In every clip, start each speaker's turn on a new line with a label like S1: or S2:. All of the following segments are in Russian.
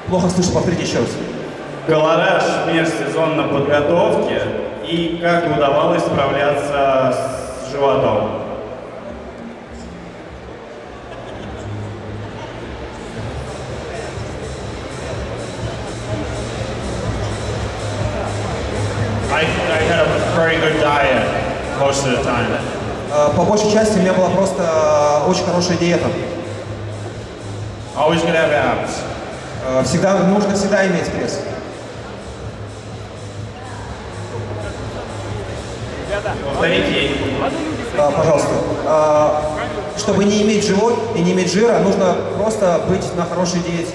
S1: Плохо слышу, повторите еще раз.
S2: Колораж межсезонной подготовки и как удавалось справляться с животом.
S3: I had a very good diet most of the time.
S1: По большей части у меня была просто очень хорошая диета.
S3: Always gonna have abs.
S1: Нужно всегда иметь пресс. Пожалуйста. Чтобы не иметь живот и не иметь жира, нужно просто быть на хорошей диете.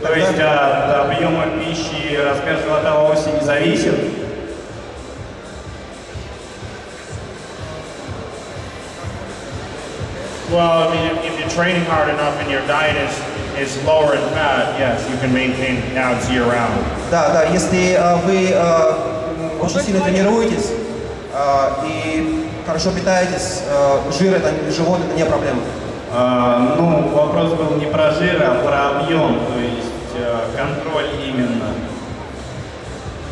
S2: То есть от объема пищи размер живота вовсе не зависит?
S3: Well, I mean, if you're training hard enough and your diet is lower in fat, yes, you can maintain abs year round.
S1: Да, если вы очень сильно тренируетесь и хорошо питаетесь, живот это не проблема.
S2: Ну, вопрос был не про жир, а про объем, то есть контроль именно.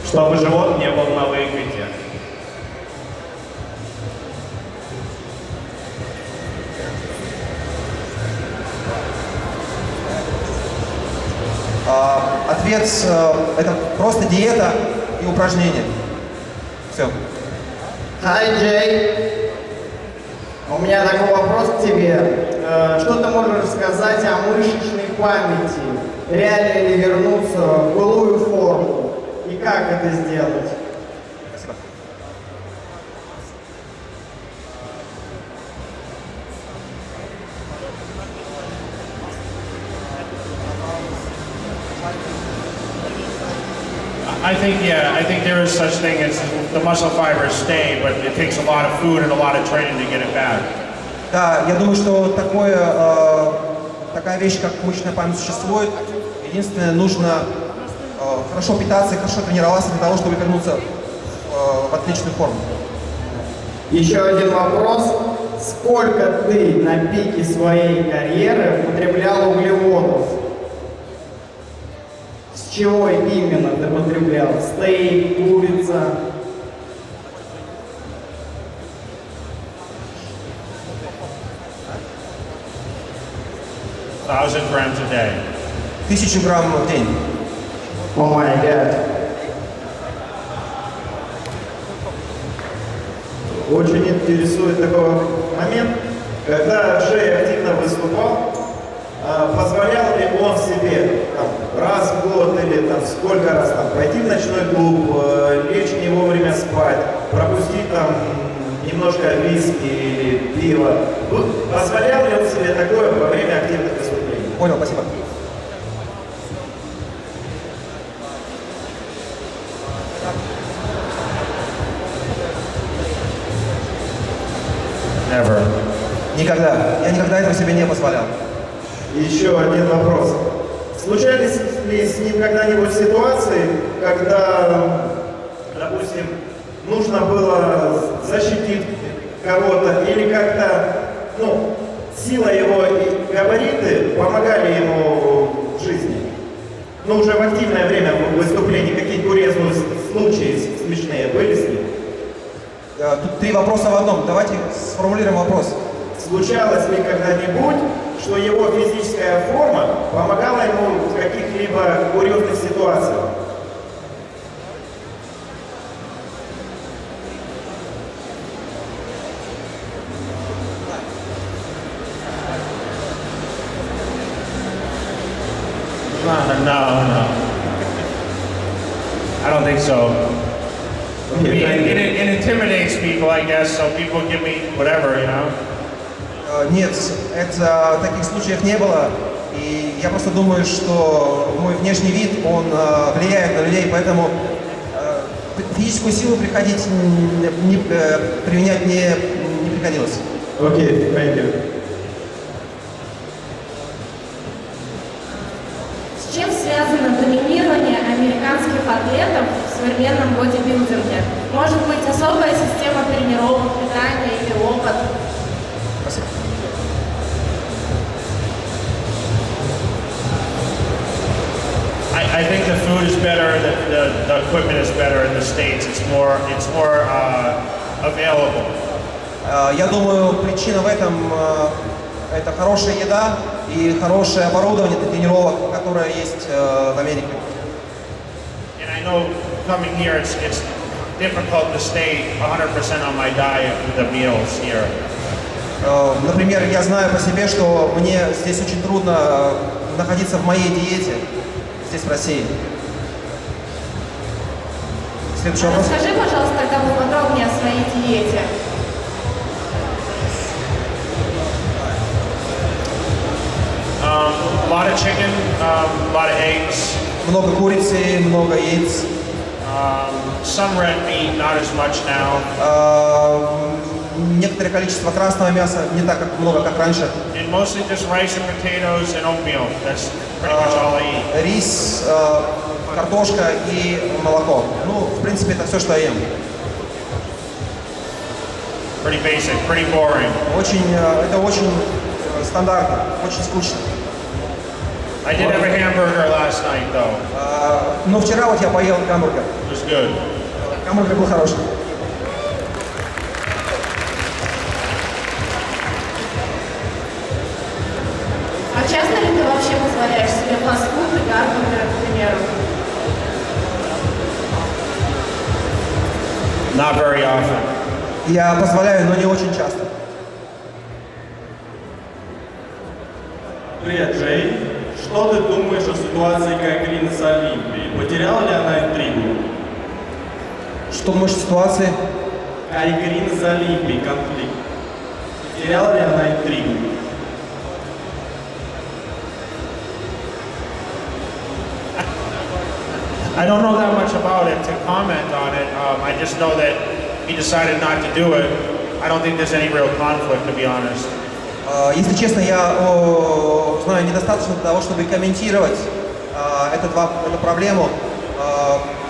S2: Чтобы живот не был на выкате.
S1: Ответ это просто диета и упражнения. Все.
S4: Hi, Джей. У меня такой вопрос к тебе. Что ты можешь рассказать о мышечной памяти? Реально ли вернуться в былую форму? И как это сделать?
S1: Спасибо.
S3: I think there is such thing as the muscle fibers stay, but it takes a lot of food and a lot of training to get it back.
S1: Да, я думаю, что такая вещь, как мышечная память, существует. Единственное, нужно хорошо питаться и хорошо тренироваться для того, чтобы вернуться в отличную форму.
S4: Еще один вопрос. Сколько ты на пике своей карьеры употреблял углеводов? С чего именно ты потреблял? Стейк, курица?
S3: Grams a day.
S1: 1000 грамм в день.
S4: О май гад.
S5: Очень интересует такой момент, когда Джей активно выступал, позволял ли он себе раз в год или сколько раз пойти в ночной клуб, лечь не вовремя спать, пропустить немножко виски или пива. Позволял ли он себе такое во время активных выступлений?
S1: Понял, спасибо.
S3: Never.
S1: Никогда. Я никогда этого себе не позволял.
S5: Еще один вопрос. Случались ли с ним когда-нибудь ситуации, когда, допустим, нужно было защитить кого-то или как-то, сила его и габариты помогали ему в жизни? Уже в активное время выступлений какие-то курьезные случаи смешные были с ним?
S1: Тут 3 вопроса в одном. Давайте сформулируем вопрос.
S5: Случалось ли когда-нибудь, что его физическая форма помогала ему в каких-либо курьезных ситуациях?
S3: No. I don't think so. It intimidates people, I guess, so people give me whatever, you know.
S1: Нет, таких случаев не было. И я просто думаю, что мой внешний вид, он влияет на людей, поэтому физическую силу применять не приходилось.
S5: Окей, thank you.
S6: С чем связано доминирование американских атлетов в современном бодибилдинге? Может быть, особая система тренировок, питания или опыт?
S1: Спасибо.
S3: the equipment is better in the States. It's more available.
S1: Я думаю, причина в этом это хорошая еда и хорошее оборудование для тренировок, которое есть в Америке.
S3: And I know coming here, it's difficult to stay 100% on my diet with the meals here.
S1: Например, я знаю по себе, что мне здесь очень трудно находиться в моей диете, здесь в России. Следующий вопрос.
S6: Расскажи, пожалуйста, тогда поподробнее о своей диете.
S3: A lot of chicken, a lot of eggs.
S1: Много курицы, много яиц.
S3: Some red meat, not as much now.
S1: Некоторое количество красного мяса, не так много, как раньше.
S3: And mostly just rice and potatoes and oatmeal. That's pretty much all I eat.
S1: Рис, картошка и молоко. Ну, в принципе, это все, что я ем.
S3: Pretty basic, pretty boring.
S1: Это очень стандартно, очень скучно.
S3: I did have a hamburger last night, though.
S1: Но вчера вот я поел гамбургер.
S3: It was good.
S1: Гамбургер был хороший.
S6: А часто ли ты вообще позволяешь себе фастфуд и гамбургеры, к примеру?
S3: Not very often.
S1: Я позволяю, но не очень часто.
S5: Привет, Джей. Что ты думаешь о ситуации Кайгрина с Олимпией? Потеряла ли она интригу?
S1: Что думаешь о ситуации?
S5: Кайгрина с Олимпией, конфликт. Потеряла ли она интригу?
S3: I don't know that much about it to comment on it. I just know that he decided not to do it. I don't think there's any real conflict, to be honest.
S1: Если честно, я знаю недостаточно для того, чтобы комментировать эту проблему.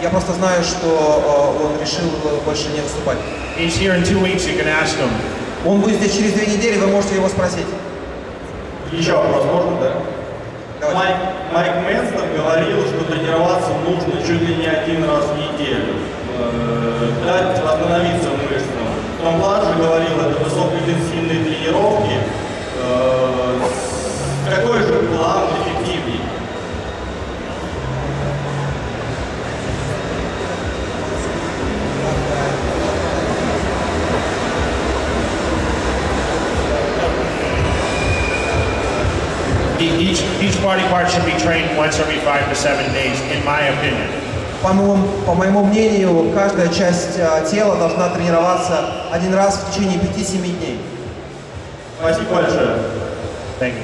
S1: Я просто знаю, что он решил больше не выступать.
S3: He's here in 2 weeks. You can ask him.
S1: Он будет здесь через 2 недели, вы можете его спросить.
S5: Еще вопрос можно, да?
S1: Давай.
S5: Майк Менстер говорил, что тренироваться нужно чуть ли не 1 раз в неделю. Дать остановиться мышцам. Том Ланж говорил, это высокоинтенсивные тренировки. Какой же план эффективней?
S3: Each body part should be trained once every 5 to 7 days, in my opinion.
S1: По моему мнению, каждая часть тела должна тренироваться 1 раз в течение 5-7 дней.
S5: Спасибо большое.
S3: Thank you.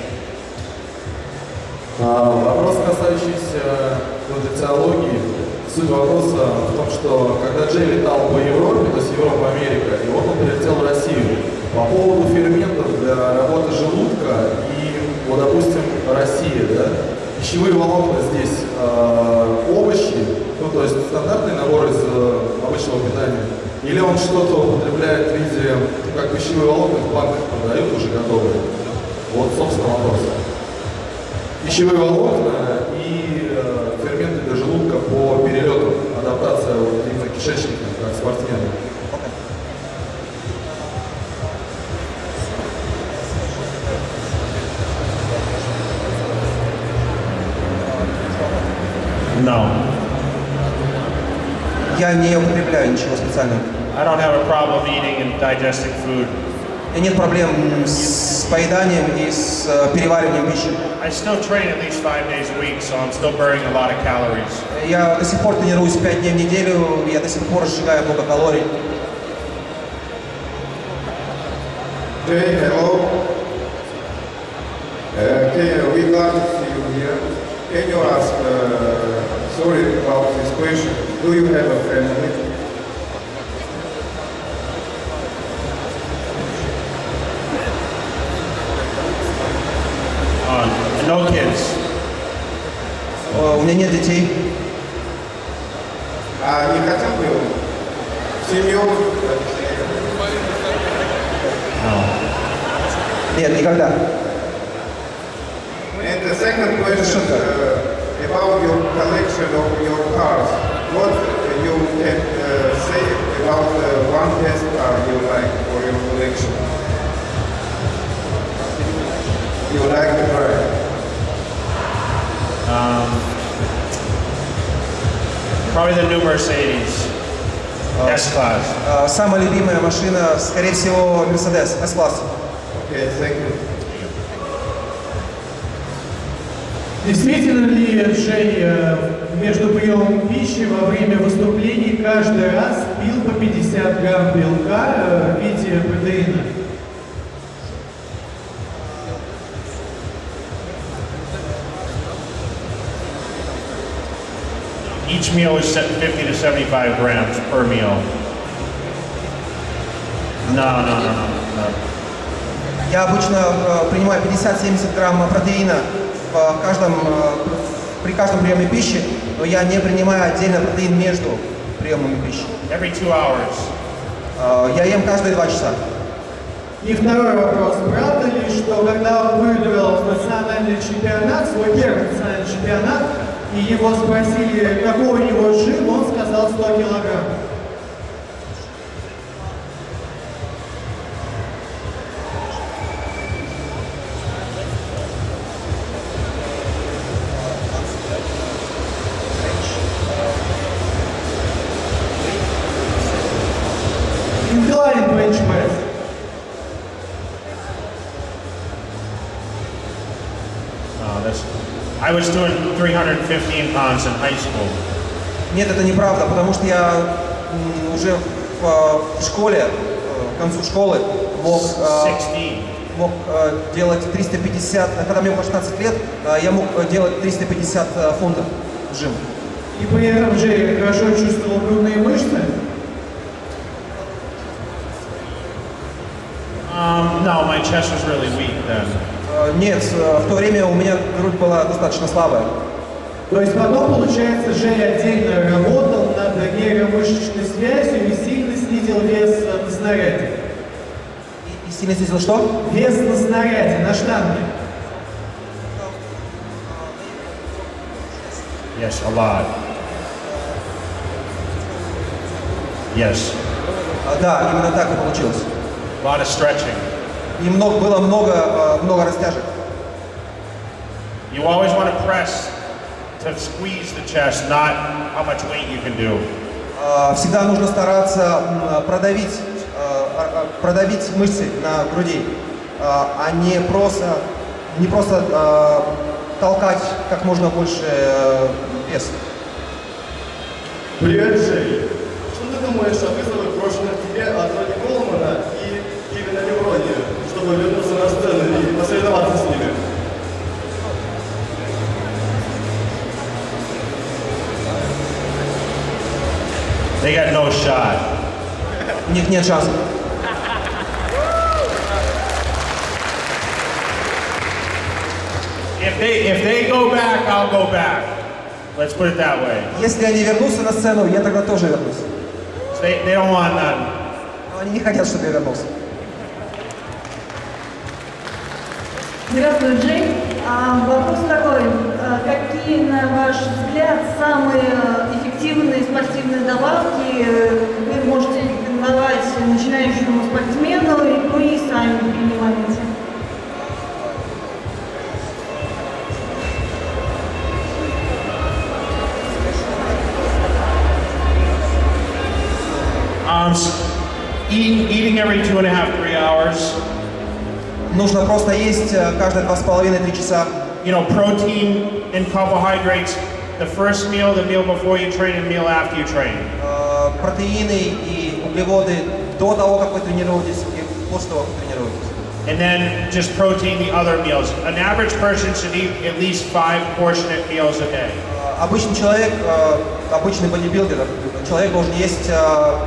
S7: Вопрос, касающийся нутрициологии. Суть вопроса в том, что когда Джей летал по Европе, то есть Европа, Америка, и вот он прилетел в Россию, по поводу ферментов для работы желудка и, вот, допустим, Россия, да, пищевые волокна здесь овощи, ну, то есть стандартный набор из обычного питания, или он что-то употребляет в виде, как пищевые волокна в банках продают уже готовые. Вот, собственно, вопрос. Пищевые волокна и ферменты для желудка по перелету, адаптация вот, именно кишечника, как спортсмены.
S3: No.
S1: Я не употребляю ничего специального.
S3: I don't have a problem eating and digesting food.
S1: У меня нет проблем с поеданием и с перевариванием пищи.
S3: I still train at least 5 days a week, so I'm still burning a lot of calories.
S1: Я до сих пор тренируюсь 5 дней в неделю, я до сих пор сжигаю много калорий.
S8: Jay, hello. We'd love to see you here. Can you ask, sorry about this question, do you have a family?
S3: No kids.
S1: У меня нет детей.
S8: А не хотел бы семью?
S1: Нет, никогда.
S8: And the second question about your collection of your cars. what you can say about one test car you like for your collection? You like to drive?
S3: Probably the new Mercedes S-Class.
S1: Самая любимая машина, скорее всего, Mercedes S-класс.
S8: Okay, thank you.
S9: Действительно ли, Джей, между приемом пищи во время выступлений каждый раз пил по 50 грамм белка в виде протеина?
S3: Each meal is 50 to 75 grams per meal. No.
S1: Я обычно принимаю 50-70 грамм протеина при каждом приеме пищи, но я не принимаю отдельно протеин между приемами пищи.
S3: Every 2 hours.
S1: Я ем каждые 2 часа.
S9: И второй вопрос. Правда ли, что когда он выиграл национальный чемпионат, свой первый национальный чемпионат, и его спросили, какой у него жим, он сказал 100 килограмм? Incline bench press.
S3: I was doing 315 pounds in high school.
S1: Нет, это неправда, потому что я уже в школе, к концу школы мог делать 350, когда мне было 16 лет, я мог делать 350 фунтов жим.
S9: И при этом Джей хорошо чувствовал грудные мышцы?
S3: No, my chest was really weak then.
S1: Нет, в то время у меня грудь была достаточно слабая.
S9: То есть потом, получается, Джей отдельно работал над нейромышечной связью и сильно снизил вес на снаряде.
S1: И сильно снизил что?
S9: Вес на снаряде, на штанге.
S3: Yes, a lot. Yes.
S1: Да, именно так и получилось.
S3: A lot of stretching.
S1: И было много растяжек.
S3: You always want to press to squeeze the chest, not how much weight you can do.
S1: Всегда нужно стараться продавить мышцы на груди, а не просто толкать как можно больше вес.
S10: Привет, Джей. Что ты думаешь о вызовах, брошенных тебе от Роди Колмана и Кевина Леврони, чтобы вернуться на сцену и посоревноваться с ними?
S3: They got no shot.
S1: У них нет шансов.
S3: If they go back, I'll go back. Let's put it that way.
S1: Если они вернутся на сцену, я тогда тоже вернусь.
S3: They don't want none.
S1: Но они не хотят, чтобы я вернулся.
S11: Здравствуй, Джей. Вопрос такой. Какие, на ваш взгляд, самые эффективные спортивные добавки вы можете рекомендовать начинающему спортсмену, и вы сами принимаете?
S3: Eating every 2.5–3 hours.
S1: Нужно просто есть каждые 2,5–3 часа.
S3: You know, protein and carbohydrates. The first meal, the meal before you train, and meal after you train.
S1: Протеины и углеводы до того, как вы тренируетесь, и после того, как тренируетесь.
S3: And then just protein the other meals. An average person should eat at least 5 portionate meals a day.
S1: Обычный человек, обычный бодибилдер, человек должен есть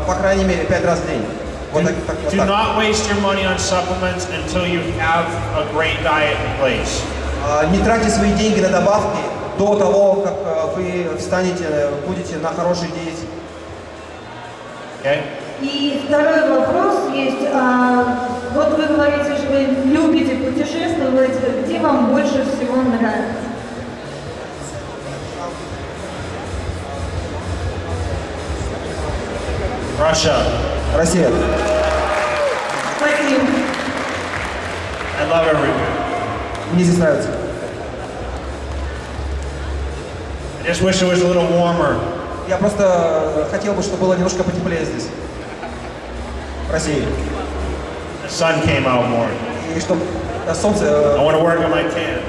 S1: по крайней мере 5 раз в день. Вот так.
S3: Do not waste your money on supplements until you have a great diet in place.
S1: Не тратьте свои деньги на добавки до того, как вы будете на хорошей диете.
S3: Okay?
S11: И второй вопрос есть. Вот вы говорите, что вы любите путешествовать. Где вам больше всего нравится?
S3: Russia.
S1: Россия.
S11: Спасибо.
S3: I love everything.
S1: Мне здесь нравится.
S3: I just wish it was a little warmer.
S1: Я просто хотел бы, чтобы было немножко потеплее здесь, в России.
S3: The sun came out more.
S1: И чтобы солнце
S3: I want to work on my tan.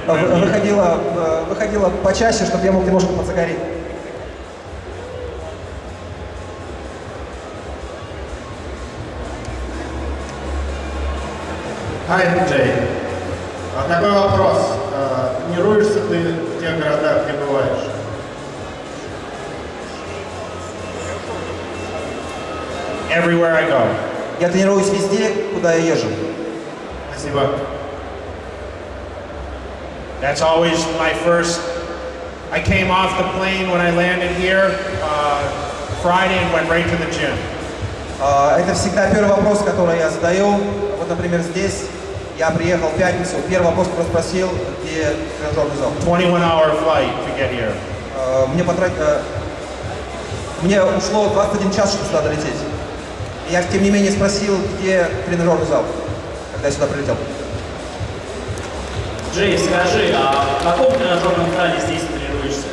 S1: выходило почаще, чтобы я мог немножко подзагореть.
S10: Hi, Джей. Такой вопрос. Тренируешься ты в тех городах, где бываешь?
S3: Everywhere I go.
S1: Я тренируюсь везде, куда я езжу.
S10: Спасибо.
S3: That's always my first. I came off the plane when I landed here Friday and went right to the gym.
S1: Это всегда первый вопрос, который я задаю. Вот, например, здесь я приехал в пятницу. Первый вопрос, который спросил, где тренажерный зал.
S3: 21-hour flight to get here.
S1: Мне ушло 21 час, чтобы сюда долететь. Я, тем не менее, спросил, где тренажерный зал, когда я сюда прилетел.
S12: Джей, скажи, а в каком тренажерном зале здесь тренируешься?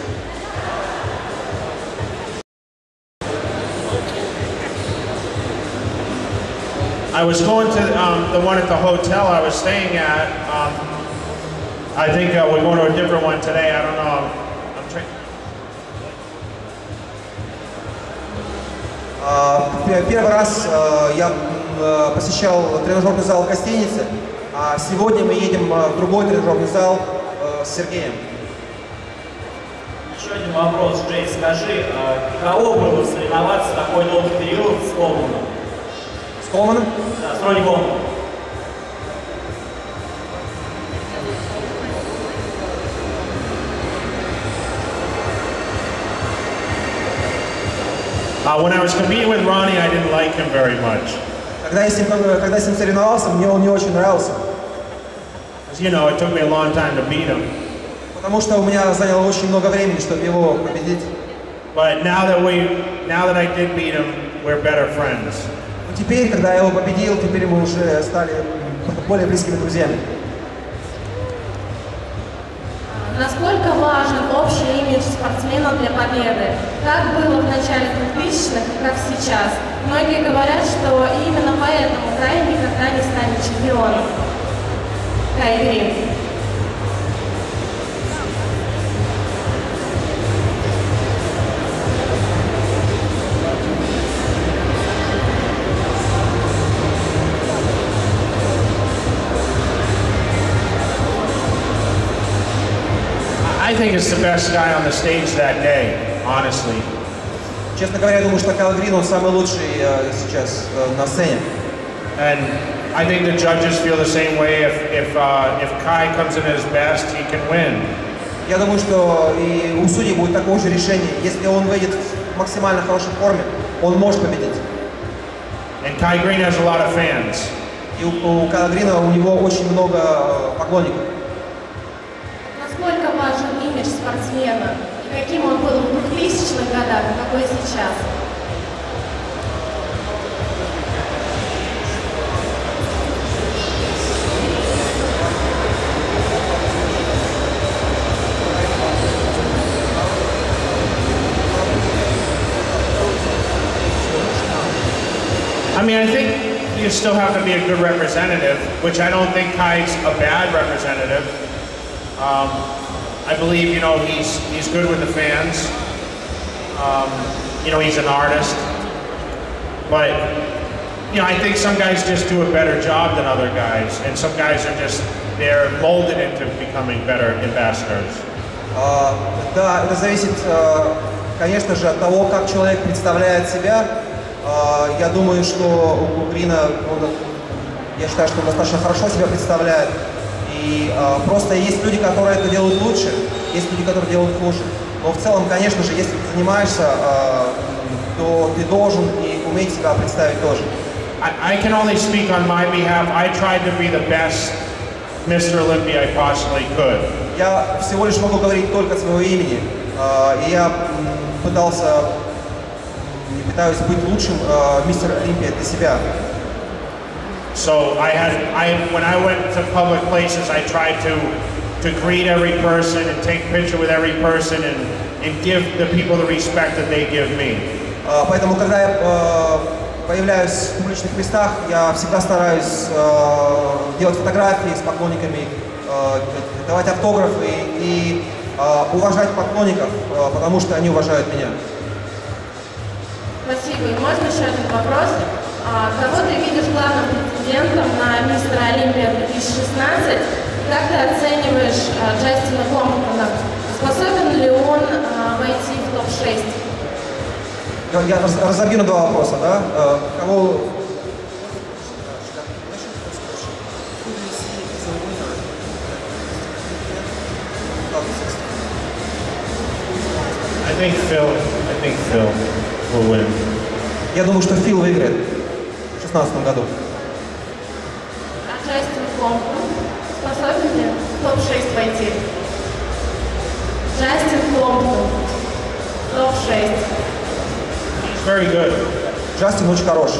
S3: I was going to the one at the hotel I was staying at. I think we're going to a different one today. I don't know.
S1: Первый раз я посещал тренажерный зал в гостинице, а сегодня мы едем в другой тренажерный зал с Сергеем.
S12: Еще один вопрос, Джей, скажи, каково было соревноваться такой долгий период с Колманом?
S1: С Колманом?
S12: Да, с Ронни Колманом.
S3: When I was competing with Ronnie, I didn't like him very much.
S1: Когда я с ним соревновался, мне он не очень нравился.
S3: You know, it took me a long time to beat him.
S1: Потому что у меня заняло очень много времени, чтобы его победить.
S3: But now that I did beat him, we're better friends.
S1: Но теперь, когда я его победил, теперь мы уже стали более близкими друзьями.
S6: Насколько важен общий имидж спортсмена для победы? Как было в начале 2000-х и как сейчас? Многие говорят, что именно поэтому Кай никогда не станет чемпионом. Кай Грин.
S3: I think it's the best guy on the stage that day, honestly.
S1: Честно говоря, я думаю, что Кай Грин, он самый лучший сейчас на сцене.
S3: And I think the judges feel the same way. If Kai comes in at his best, he can win.
S1: Я думаю, что и у судей будет такое же решение. Если он выйдет в максимально хорошей форме, он может победить.
S3: And Kai Green has a lot of fans.
S1: И у Кая Грина у него очень много поклонников.
S6: Насколько важен имидж спортсмена? И каким он был в 2000-х годах, и какой сейчас?
S3: I mean, I think you still have to be a good representative, which I don't think Kai's a bad representative. I believe, you know, he's good with the fans. You know, he's an artist. But, you know, I think some guys just do a better job than other guys. And some guys are just, they're molded into becoming better ambassadors.
S1: Да, это зависит, конечно же, от того, как человек представляет себя. Я думаю, что у Грина, я считаю, что он достаточно хорошо себя представляет. И просто есть люди, которые это делают лучше, есть люди, которые делают хуже. Но в целом, конечно же, если ты занимаешься, то ты должен и уметь себя представить тоже.
S3: I can only speak on my behalf. I tried to be the best Mr. Olympiya I possibly could.
S1: Я всего лишь могу говорить только от своего имени. И я пытался пытаюсь быть лучшим мистер Олимпия для себя.
S3: So when I went to public places, I tried to greet every person and take a picture with every person and give the people the respect that they give me.
S1: Поэтому, когда я появляюсь в публичных местах, я всегда стараюсь делать фотографии с поклонниками, давать автографы и уважать поклонников, потому что они уважают меня.
S6: Спасибо. И можно еще один вопрос? Кого ты видишь главным претендентом на Мистера Олимпия 2016? Как ты оцениваешь Джастина Комптона? Способен ли он войти в топ-6?
S1: Я разобью на два вопроса, да? Кого...
S3: I think Phil will win.
S1: Я думаю, что Фил выиграет в 2016 году.
S6: А Джастин Комптон способен ли в топ-6 войти? Джастин Комптон, топ-6.
S3: Very good.
S1: Джастин очень хорош.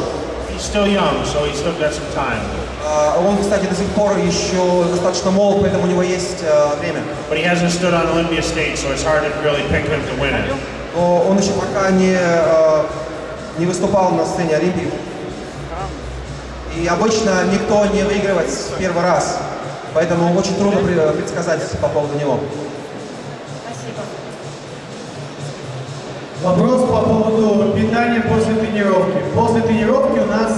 S3: He's still young, so he's still got some time.
S1: Он, кстати, до сих пор еще достаточно молод, поэтому у него есть время.
S3: But he hasn't stood on Olympia stage, so it's hard to really pick him to win it.
S1: Но он еще пока не выступал на сцене Олимпии. И обычно никто не выигрывает в первый раз, поэтому очень трудно предсказать по поводу него.
S6: Спасибо.
S9: Вопрос по поводу питания после тренировки. После тренировки у нас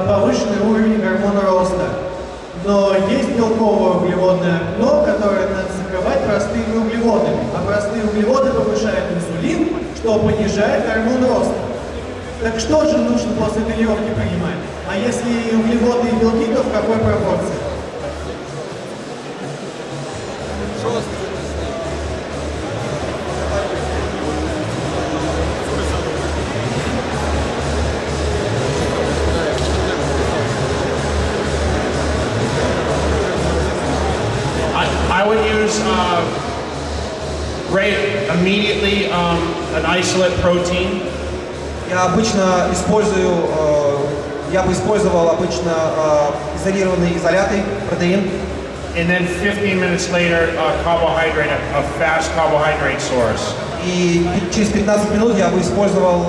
S9: повышенный уровень гормона роста. Но есть белковое углеводное окно, которое надо закрывать простыми углеводами. А простые углеводы повышают инсулин, что понижает гормон роста. Так что же нужно после тренировки принимать? А если и углеводы, и белки, то в какой пропорции?
S3: I would use immediately an isolate protein.
S1: Я обычно использую, я бы использовал обычно изолированные изоляты, протеин.
S3: And then 15 minutes later, carbohydrate, a fast carbohydrate source.
S1: И через 15 минут я бы использовал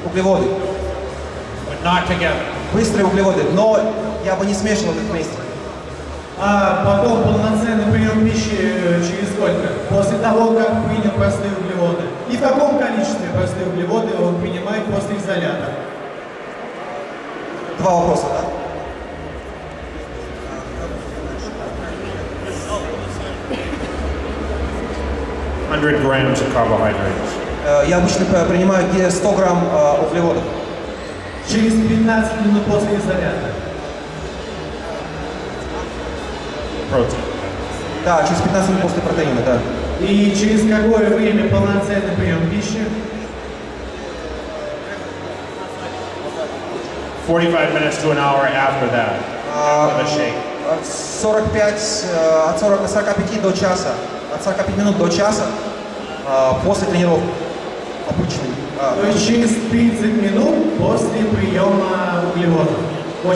S1: углеводы.
S3: But not together.
S1: Быстрые углеводы, но я бы не смешивал их вместе.
S9: А потом полноценный прием пищи через сколько? После того, как принял простые углеводы. И в каком количестве простые углеводы он принимает после изолята?
S1: Два вопроса, да?
S3: $100 grams of carbohydrates.
S1: Я обычно принимаю 100 грамм углеводов.
S9: Через 15 минут после изолята.
S3: Protein.
S1: Да, через 15 минут после протеина, да.
S9: И через какое время полноценный прием пищи?
S3: 45 minutes to an hour after that. With a shake.
S1: От 45 до часа. От 45 минут до часа после тренировки. Обычный.
S9: То есть через 30 минут после приема углеводов.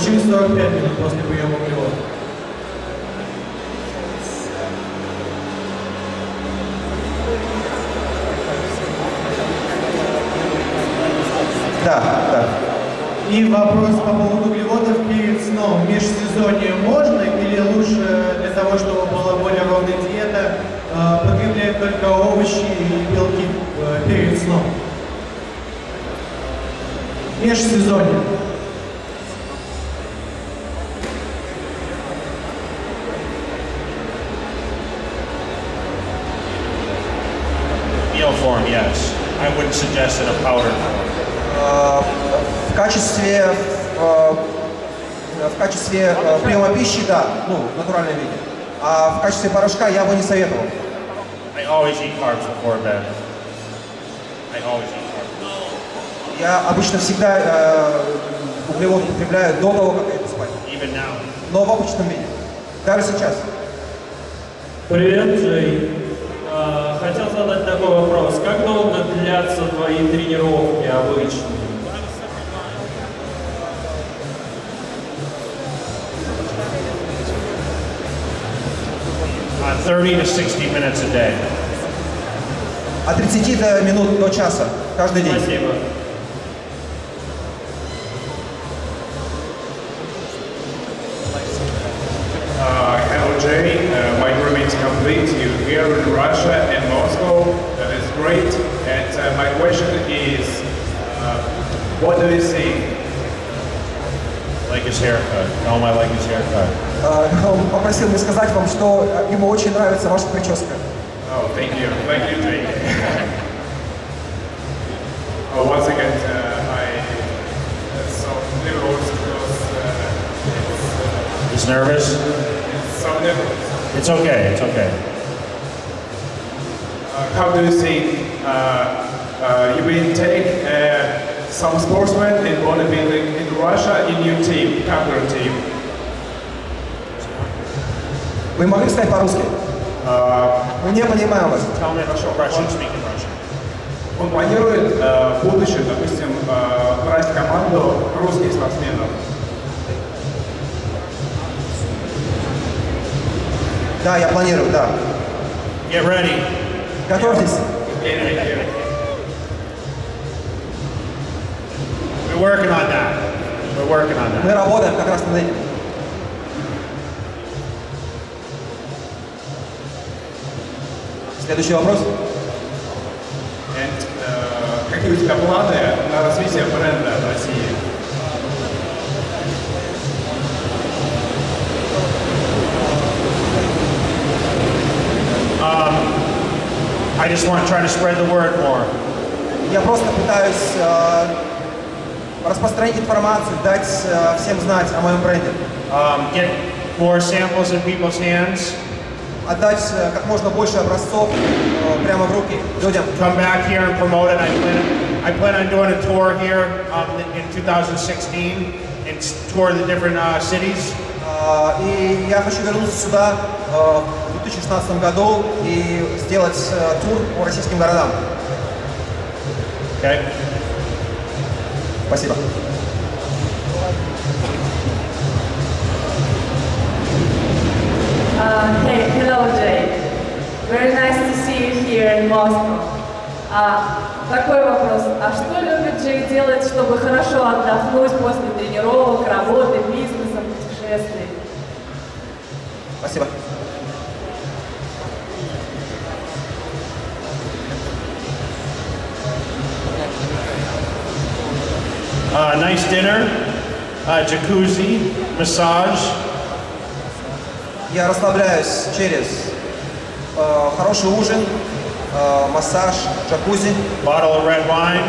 S9: Через 45 минут после приема углеводов.
S1: Да, да.
S9: И вопрос по поводу углеводов перед сном. Межсезонье можно или лучше для того, чтобы была более ровная диета, потреблять только овощи и белки перед сном? Межсезонье.
S3: Meal form, yes. I wouldn't suggest it a powder form.
S1: В качестве приема пищи, да, ну, в натуральном виде. А в качестве порошка я бы не советовал.
S3: I always eat carbs before bed. I always eat carbs.
S1: Я обычно всегда углеводы употребляю до того, как я иду спать.
S3: Even now.
S1: Но в обычном виде. Даже сейчас.
S13: Привет, Джей. хотел задать такой вопрос. Как долго длятся твои тренировки обычно?
S3: Uh, 30 to 60 minutes a day.
S1: От 30 минут до часа каждый день.
S13: Спасибо.
S14: Hello Jay, my dream is complete. You here in Russia and Moscow. That is great. And my question is, what do you think?
S3: Like his haircut. Tell him I like his haircut.
S1: Он попросил мне сказать вам, что ему очень нравится ваша прическа.
S14: Oh, thank you, Jay. Once again, I so nervous because
S3: He's nervous?
S14: it's so nervous.
S3: It's okay, it's okay.
S14: How do you think you will take some sportsmen in bodybuilding in Russia in your team, Катлер team?
S1: Вы могли сказать по-русски? Мы не понимаем вас.
S3: Tell me Russian, speak in Russian.
S14: Он планирует в будущем, допустим, брать команду русских спортсменов.
S1: Да, я планирую, да.
S3: Get ready.
S1: Готовьтесь.
S3: We're working on that. We're working on that.
S1: Мы работаем как раз над этим. Следующий вопрос.
S14: Какие у тебя планы на развитие бренда в России?
S3: I just want to try to spread the word more.
S1: Я просто пытаюсь распространить информацию, дать всем знать о моем бренде.
S3: Get more samples in people's hands.
S1: Отдать как можно больше образцов прямо в руки людям.
S3: Come back here and promote it. I plan on doing a tour here in 2016 and tour the different cities.
S1: И я хочу вернуться сюда в 2016 году и сделать тур по российским городам.
S3: Okay.
S1: Спасибо.
S15: Hey, hello Jay. Very nice to see you here in Moscow. Такой вопрос. А что любит Джей делать, чтобы хорошо отдохнуть после тренировок, работы, бизнеса, путешествий?
S1: Спасибо.
S3: Nice dinner, jacuzzi, massage.
S1: Я расслабляюсь через хороший ужин, массаж, джакузи.
S3: Bottle of red wine.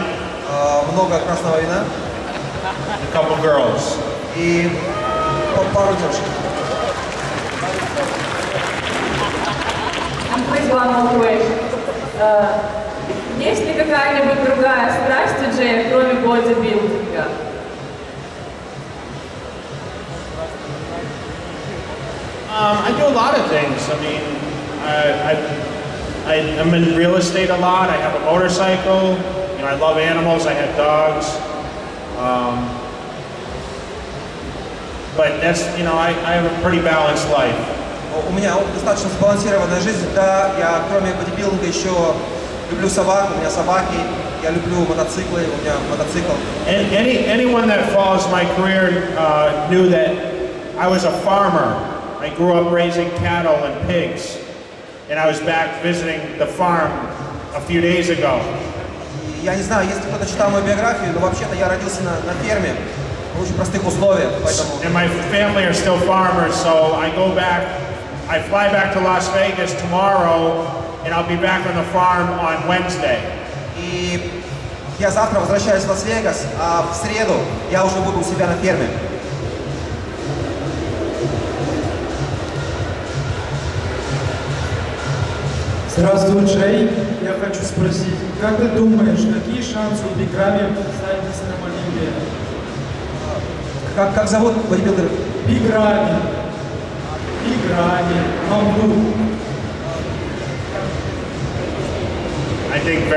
S1: Много красного вина.
S3: A couple girls.
S1: И пару девушек.
S15: Please, one more question. Есть ли какая-нибудь другая страсть у Джея, кроме бодибилдинга?
S3: I do a lot of things. I mean, I'm in real estate a lot. I have a motorcycle. You know, I love animals. I have dogs. But that's, you know, I have a pretty balanced life.
S1: У меня достаточно сбалансированная жизнь. Да, я кроме бодибилдинга еще люблю собак. У меня собаки. Я люблю мотоциклы. У меня мотоцикл.
S3: Anyone that follows my career knew that I was a farmer. I grew up raising cattle and pigs, and I was back visiting the farm a few days ago.
S1: Я не знаю, если кто-то читал мою биографию, но вообще-то я родился на ферме в очень простых условиях, поэтому.
S3: And my family are still farmers, so I go back. I fly back to Las Vegas tomorrow, and I'll be back on the farm on Wednesday.
S1: И я завтра возвращаюсь в Лас-Вегас, а в среду я уже буду у себя на ферме.
S9: Здравствуй, Джей. Я хочу спросить, как ты думаешь, какие шансы у Биграми стать мистером Олимпия?
S1: Как зовут бодибилдера?
S9: Биграми. Биграми. Команду.
S3: think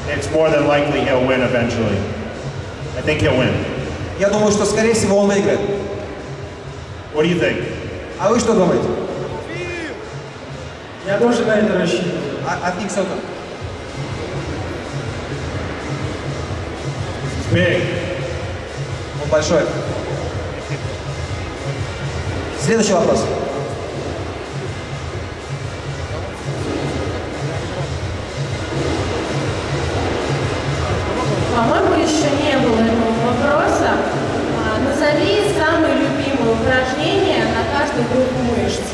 S3: it's more than likely he'll win eventually. I think he'll win.
S1: Я думаю, что скорее всего он выиграет.
S3: What do you think?
S1: А вы что думаете?
S9: Я тоже на это рассчитываю.
S1: I think so too.
S3: Big.
S1: Он большой. Следующий вопрос.
S6: По-моему, еще не было этого вопроса. Назови самые любимые упражнения на каждую группу мышц.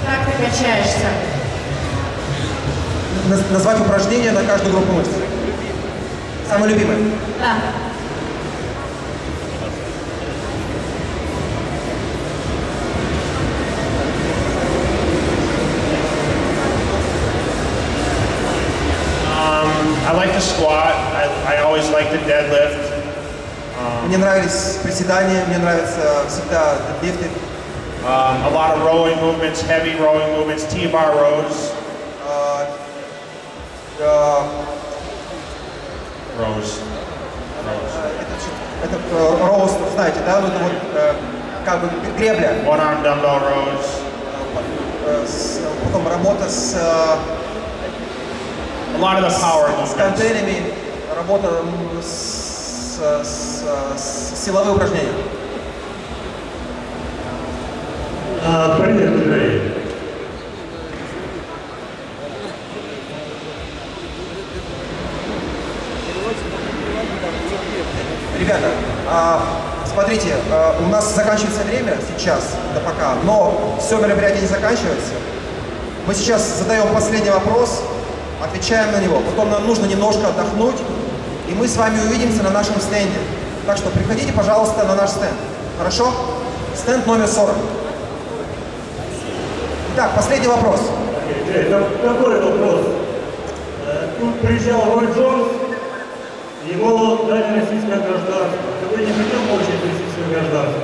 S6: Как ты качаешься?
S1: Назвать упражнения на каждую группу мышц. Самые любимые?
S6: Да.
S3: I like to squat. I always like to deadlift.
S1: Мне нравились приседания, мне нравится всегда дедлифты.
S3: A lot of rowing movements, heavy rowing movements, T-bar rows. Rows.
S1: Это роуз, знаете, да? Вот, как бы гребля.
S3: One arm dumbbell rows.
S1: Потом работа с
S3: a lot of the power movements.
S1: С контейнерами, работа с силовые упражнения.
S16: Привет, Джей.
S1: Ребята, смотрите, у нас заканчивается время сейчас, да пока, но все мероприятие не заканчивается. Мы сейчас задаем последний вопрос, отвечаем на него, потом нам нужно немножко отдохнуть, и мы с вами увидимся на нашем стенде. Так что приходите, пожалуйста, на наш стенд. Хорошо? Стенд номер 40. Итак, последний вопрос.
S16: Какой вопрос? Тут приезжал Рой Джонс, его дали российское гражданство. Ты не хотел получить российское гражданство?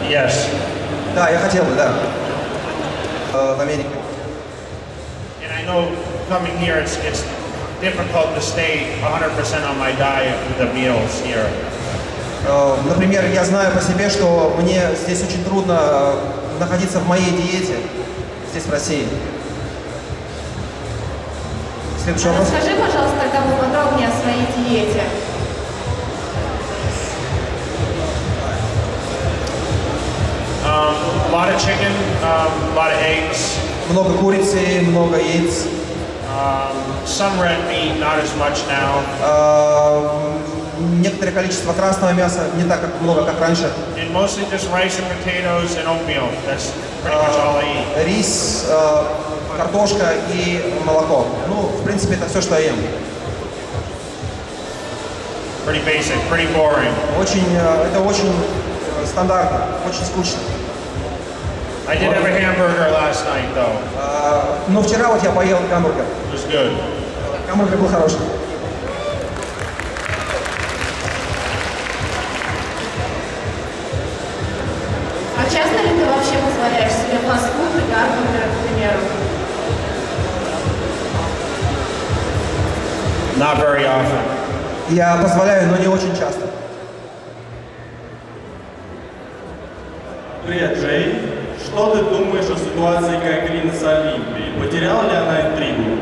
S3: Yes.
S1: Да, я хотел бы, да. В Америке.
S3: And I know coming here, it's difficult to stay 100% on my diet with the meals here.
S1: Например, я знаю по себе, что мне здесь очень трудно находиться в моей диете, здесь в России. Следующий вопрос.
S6: Расскажи, пожалуйста, тогда поподробнее о своей диете.
S3: A lot of chicken, a lot of eggs.
S1: Много курицы, много яиц.
S3: Some red meat, not as much now.
S1: Некоторое количество красного мяса, не так много, как раньше.
S3: And mostly just rice and potatoes and oatmeal. That's pretty much all I eat.
S1: Рис, картошка и молоко. Ну, в принципе, это все, что я ем.
S3: Pretty basic, pretty boring.
S1: Это очень стандартно, очень скучно.
S3: I did have a hamburger last night, though.
S1: Но вчера вот я поел гамбургер.
S3: It was good.
S1: Гамбургер был хороший.
S6: А часто ли ты вообще позволяешь себе фастфуд и гамбургер, к примеру?
S3: Not very often.
S1: Я позволяю, но не очень часто.
S10: Привет, Джей. Что ты думаешь о ситуации Кайгрин с Олимпией? Потеряла ли она интригу?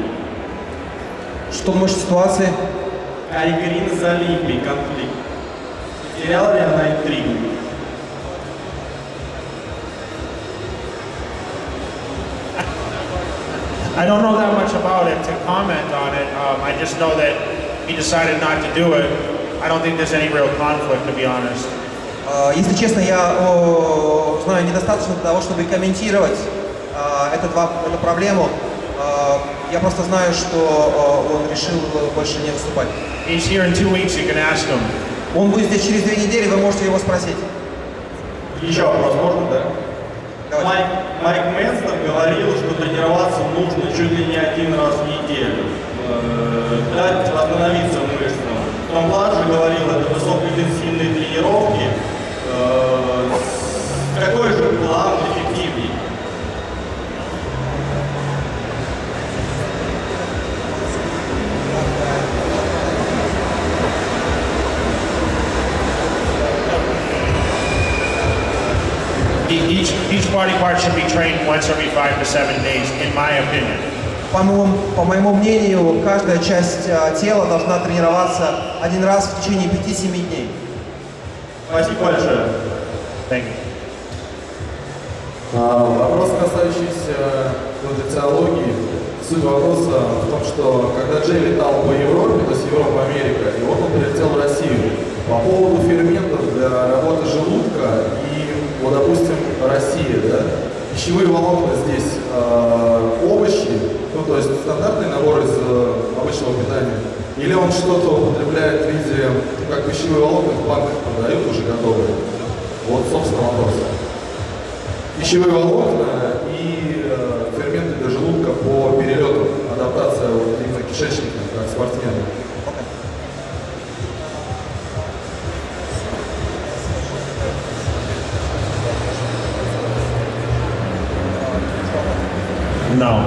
S1: Что думаешь о ситуации?
S10: Кайгрин с Олимпией, конфликт. Потеряла ли она интригу?
S3: I don't know that much about it to comment on it. I just know that he decided not to do it. I don't think there's any real conflict, to be honest.
S1: Если честно, я знаю недостаточно для того, чтобы комментировать эту проблему. Я просто знаю, что он решил больше не выступать.
S3: He's here in 2 weeks. You can ask him.
S1: Он будет здесь через 2 недели, вы можете его спросить.
S10: Еще вопрос можно, да? Майк Менстер говорил, что тренироваться нужно чуть ли не 1 раз в неделю. Дать остановиться мышцам. Том Ланже говорил, это высокоинтенсивные тренировки. Какой же план эффективный?
S3: Each body part should be trained once every 5 to 7 days, in my opinion.
S1: По моему мнению, каждая часть тела должна тренироваться один раз в течение 5-7 дней.
S10: Спасибо большое.
S3: Thank you.
S7: Вопрос, касающийся нутрициологии. Суть вопроса в том, что когда Джей летал по Европе, то есть Европа, Америка, и вот он прилетел в Россию, по поводу ферментов для работы желудка и, вот, допустим, Россия, да, пищевые волокна здесь овощи, ну, то есть стандартный набор из обычного питания, или он что-то употребляет в виде, как пищевые волокна в банках продают уже готовые. Вот, собственно, вопрос. Пищевые волокна и ферменты для желудка по перелету, адаптация вот, именно кишечника, как спортсменов.
S3: No.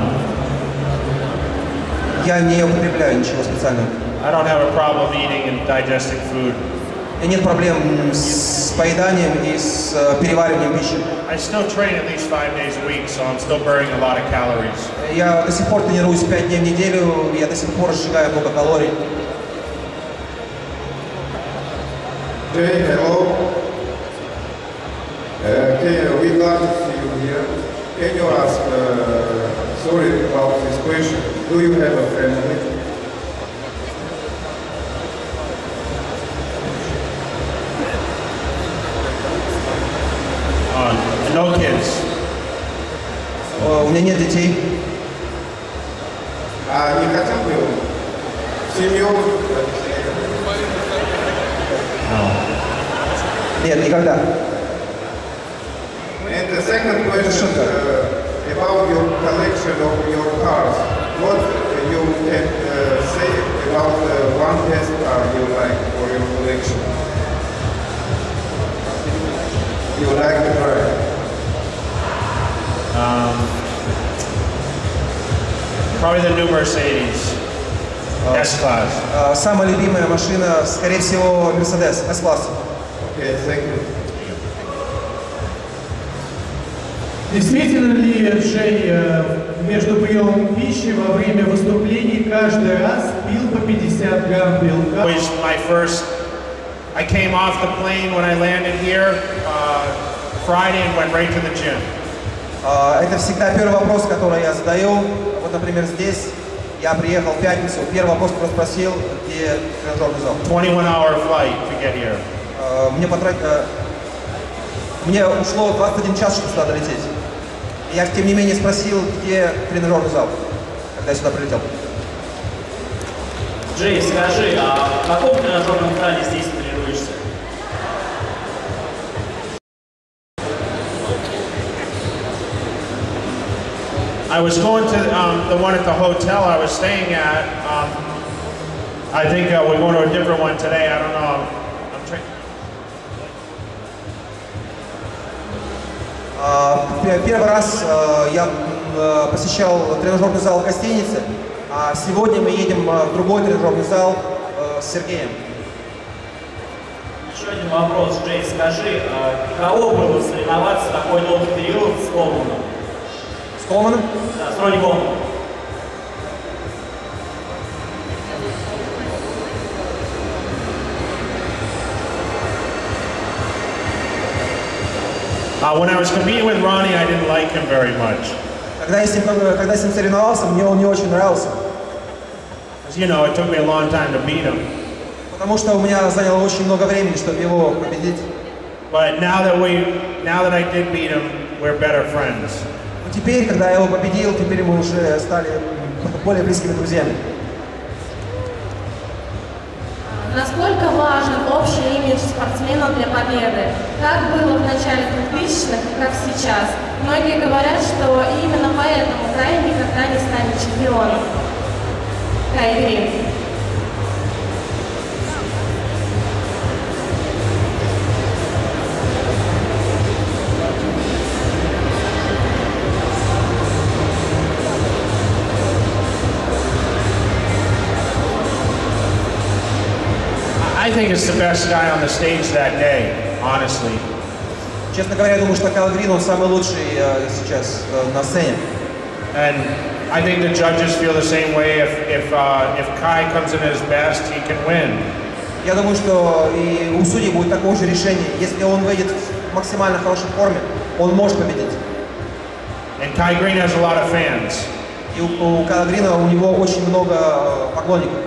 S1: Я не употребляю ничего специального.
S3: I don't have a problem eating and digesting food.
S1: У меня нет проблем с поеданием и с перевариванием пищи.
S3: I still train at least 5 days a week, so I'm still burning a lot of calories.
S1: Я до сих пор тренируюсь 5 дней в неделю, я до сих пор сжигаю много калорий.
S8: Jay, hello. We'd love to see you here. Can you ask, sorry about this question, do you have a family?
S3: No kids.
S1: У меня нет детей.
S8: А не хотел бы семью?
S1: Нет, никогда.
S8: And the second question about your collection of your cars. What you can say about one best car you like for your collection? You like to drive?
S3: Probably the new Mercedes S-Class.
S1: Самая любимая машина, скорее всего, Mercedes S-Class.
S8: Okay, thank you.
S9: Действительно ли Джей между приемом пищи во время выступлений каждый раз пил по 50 грамм белка?
S3: I came off the plane when I landed here Friday and went right to the gym.
S1: Это всегда первый вопрос, который я задаю. Вот, например, здесь я приехал в пятницу. Первый вопрос, который спросил, где тренажерный зал.
S3: 21-hour flight to get here.
S1: Мне ушло 21 час, чтобы сюда долететь. Я, тем не менее, спросил, где тренажерный зал, когда я сюда прилетел.
S12: Джей, скажи, а в каком тренажерном зале здесь тренируешься?
S3: I was going to the one at the hotel I was staying at. I think we're going to a different one today. I don't know.
S1: Первый раз я посещал тренажерный зал в гостинице, а сегодня мы едем в другой тренажерный зал с Сергеем.
S12: Еще один вопрос, Джей, скажи, каково было соревноваться в такой долгий период с Командом?
S1: С Командом?
S12: Да, с Ронни Командом.
S3: When I was competing with Ronnie, I didn't like him very much.
S1: Когда я с ним соревновался, мне он не очень нравился.
S3: You know, it took me a long time to beat him.
S1: Потому что у меня заняло очень много времени, чтобы его победить.
S3: But now that I did beat him, we're better friends.
S1: Но теперь, когда я его победил, теперь мы уже стали более близкими друзьями.
S6: Насколько важен общий имидж спортсмена для победы? Как было в начале 2000-х и как сейчас? Многие говорят, что именно поэтому Кай никогда не станет чемпионом. Кай, Грин.
S3: I think it's the best guy on the stage that day, honestly.
S1: Честно говоря, я думаю, что Кайл Грин, он самый лучший сейчас на сцене.
S3: And I think the judges feel the same way. If Kai comes in at his best, he can win.
S1: Я думаю, что и у судей будет такое же решение. Если он выйдет в максимально хорошей форме, он может победить.
S3: And Kai Green has a lot of fans.
S1: И у Кайла Грина у него очень много поклонников.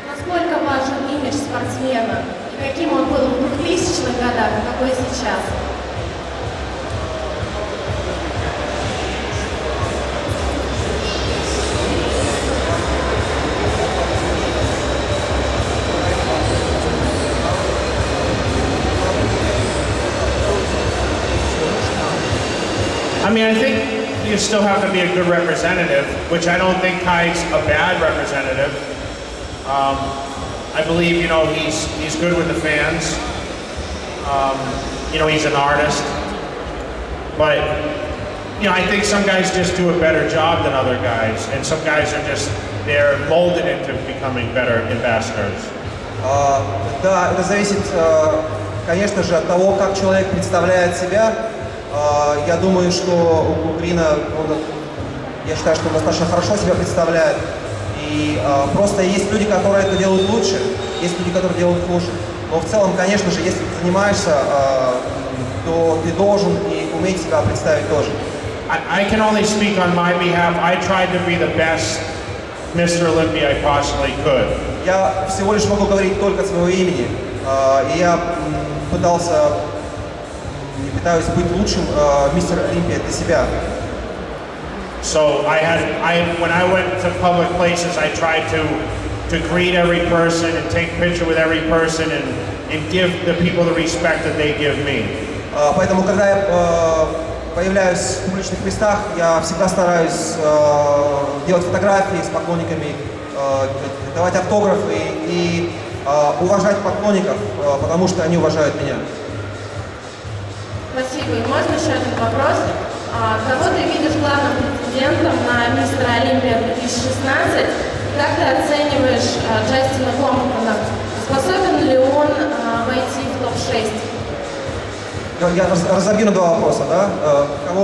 S6: Насколько важен имидж спортсмена? И каким он был в 2000-х годах, и какой сейчас?
S3: I mean, I think you still have to be a good representative, which I don't think Kai's a bad representative. I believe, you know, he's good with the fans. You know, he's an artist. But, you know, I think some guys just do a better job than other guys, and some guys are just, they're molded into becoming better ambassadors.
S1: Да, это зависит, конечно же, от того, как человек представляет себя. Я думаю, что у Грина, я считаю, что он достаточно хорошо себя представляет. И просто есть люди, которые это делают лучше, есть люди, которые делают хуже. Но в целом, конечно же, если ты занимаешься, то ты должен и уметь себя представить тоже.
S3: I can only speak on my behalf. I tried to be the best Mr. Olympiya I possibly could.
S1: Я всего лишь могу говорить только от своего имени. И я пытаюсь быть лучшим Мистер Олимпия для себя.
S3: So when I went to public places, I tried to greet every person and take a picture with every person and give the people the respect that they give me.
S1: Поэтому, когда я появляюсь в публичных местах, я всегда стараюсь делать фотографии с поклонниками, давать автографы и уважать поклонников, потому что они уважают меня.
S6: Спасибо. И можно еще один вопрос? Кого ты видишь главным претендентом на Мистера Олимпия 2016? Как ты оцениваешь Джастина Комптона? Способен ли он войти в топ-6?
S1: Я разобью на два вопроса, да? Кого...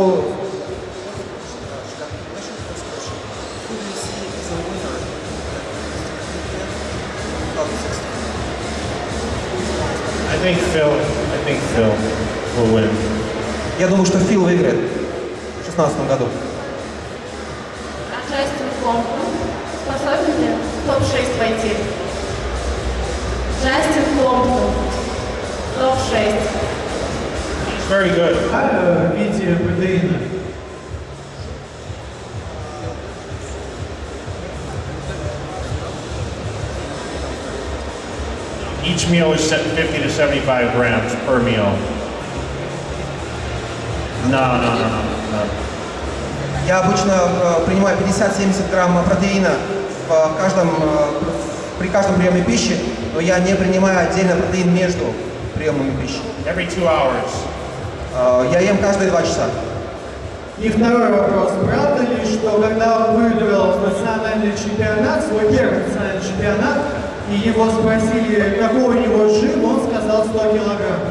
S3: I think Phil will win.
S1: Я думаю, что Фил выиграет в 2016 году.
S6: А Джастин Комптон способен ли в топ-6 войти? Джастин Комптон, топ-6.
S3: Very good.
S9: В виде протеина.
S3: Each meal is 50 to 75 grams per meal. No.
S1: Я обычно принимаю 50-70 грамм протеина при каждом приеме пищи, но я не принимаю отдельно протеин между приемами пищи.
S3: Every 2 hours.
S1: Я ем каждые 2 часа.
S9: И второй вопрос. Правда ли, что когда он выиграл национальный чемпионат, свой первый национальный чемпионат, и его спросили, какой у него жим, он сказал 100 килограмм?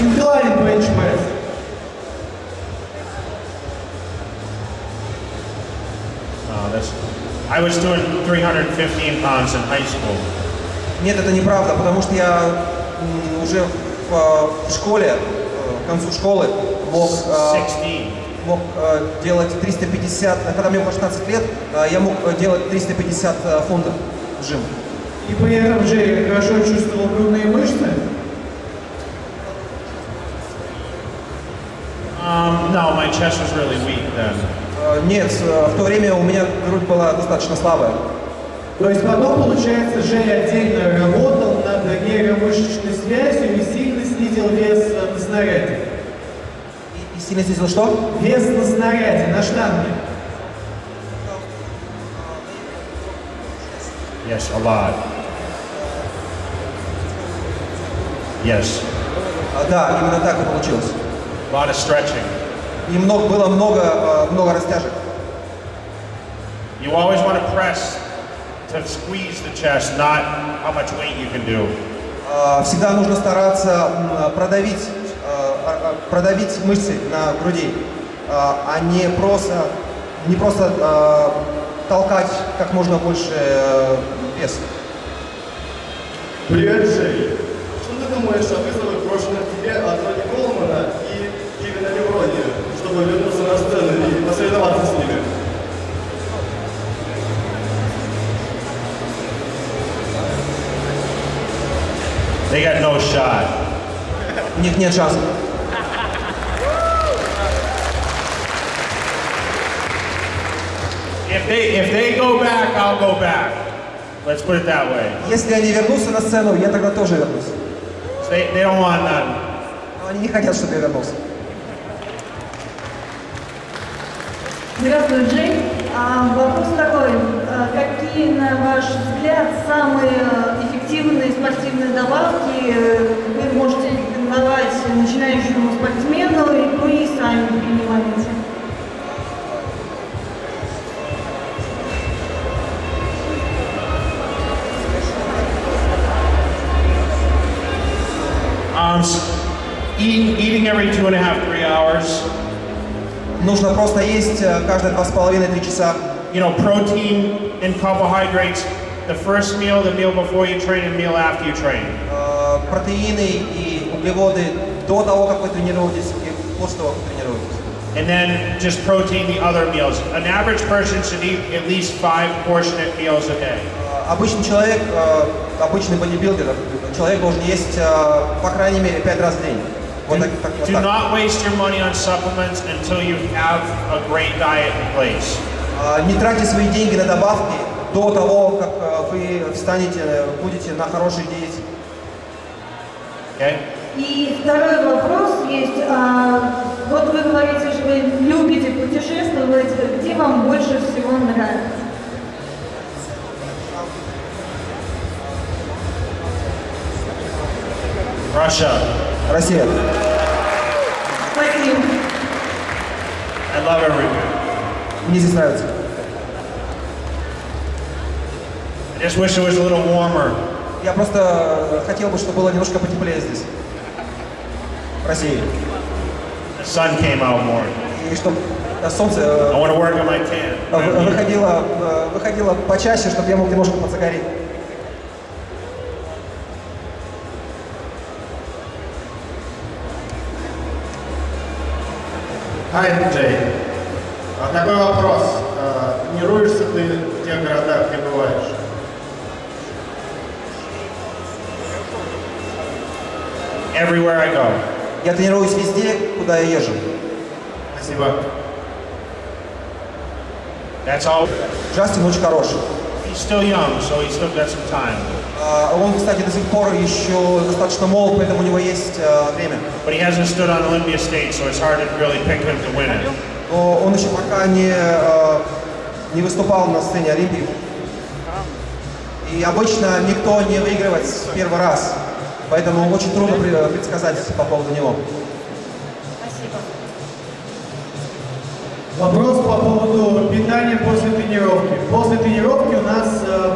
S9: Incline bench press.
S3: I was doing 315 pounds in high school.
S1: Нет, это неправда, потому что я уже в школе, к концу школы мог делать 350, когда мне было 16 лет, я мог делать 350 фунтов жим.
S9: И при этом же хорошо чувствовал грудные мышцы?
S3: No, my chest was really weak then.
S1: Нет, в то время у меня грудь была достаточно слабая.
S9: То есть потом, получается, Джей отдельно работал над нейромышечной связью и сильно снизил вес на снаряде.
S1: И сильно снизил что?
S9: Вес на снаряде, на штанге.
S3: Yes, a lot. Yes.
S1: Да, именно так и получилось.
S3: A lot of stretching.
S1: И было много растяжек.
S3: You always want to press to squeeze the chest, not how much weight you can do.
S1: Всегда нужно стараться продавить мышцы на груди, а не просто толкать как можно больше вес.
S17: Привет, Джей. Что ты думаешь о вызовах, брошенных тебе от Рони Колмана и Кевина Леврони, чтобы вернуться на сцену и посоревноваться с ними?
S3: They got no shot.
S1: У них нет шансов.
S3: If they go back, I'll go back. Let's put it that way.
S1: Если они вернутся на сцену, я тогда тоже вернусь.
S3: They don't want none.
S1: Но они не хотят, чтобы я вернулся.
S11: Здравствуй, Джей. Вопрос такой. Какие, на ваш взгляд, самые эффективные спортивные добавки вы можете рекомендовать начинающему спортсмену, и вы сами принимаете?
S3: Eating every 2.5–3 hours.
S1: Нужно просто есть каждые 2,5–3 часа.
S3: You know, protein and carbohydrates. The first meal, the meal before you train, and meal after you train.
S1: Протеины и углеводы до того, как вы тренируетесь, и после того, как вы тренируетесь.
S3: And then just protein the other meals. An average person should eat at least 5 portionate meals a day.
S1: Обычный человек, обычный бодибилдер, человек должен есть по крайней мере 5 раз в день.
S3: Do not waste your money on supplements until you have a great diet in place.
S1: Не тратьте свои деньги на добавки до того, как вы встанете, будете на хорошей диете.
S3: Okay?
S11: И второй вопрос есть. Вот вы говорите, что вы любите путешествовать. Где вам больше всего нравится?
S3: Russia.
S1: Россия.
S11: Спасибо.
S3: I love everything.
S1: Мне здесь нравится.
S3: I just wish it was a little warmer.
S1: Я просто хотел бы, чтобы было немножко потеплее здесь, в России.
S3: The sun came out more.
S1: И чтобы солнце
S3: I want to work on my tan.
S1: выходило почаще, чтобы я мог немножко подзагореть.
S17: Hi, Джей. Такой вопрос. Тренируешься ты в тех городах, где бываешь?
S3: Everywhere I go.
S1: Я тренируюсь везде, куда я езжу.
S17: Спасибо.
S3: That's all.
S1: Джастин очень хорош.
S3: He's still young, so he's still got some time.
S1: Он, кстати, до сих пор еще достаточно молод, поэтому у него есть время.
S3: But he hasn't stood on Olympia stage, so it's hard to really pick him to win it.
S1: Но он еще пока не выступал на сцене Олимпии. И обычно никто не выигрывает в первый раз, поэтому очень трудно предсказать по поводу него.
S6: Спасибо.
S9: Вопрос по поводу питания после тренировки. После тренировки у нас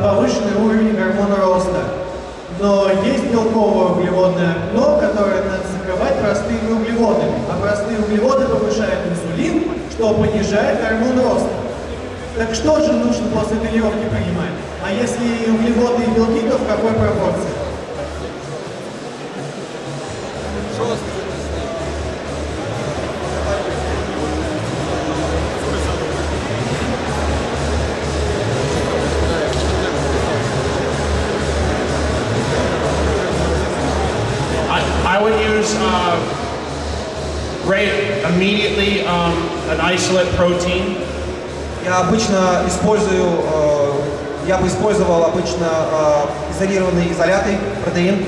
S9: повышенный уровень гормона роста. Но есть белковое углеводное дно, которое надо закрывать простыми углеводами. А простые углеводы повышают инсулин, что понижает гормон роста. Так что же нужно после тренировки принимать? А если и углеводы, и белки, то в какой пропорции?
S3: I would use immediately an isolate protein.
S1: Я обычно использовал обычно изолированные изоляты, протеин.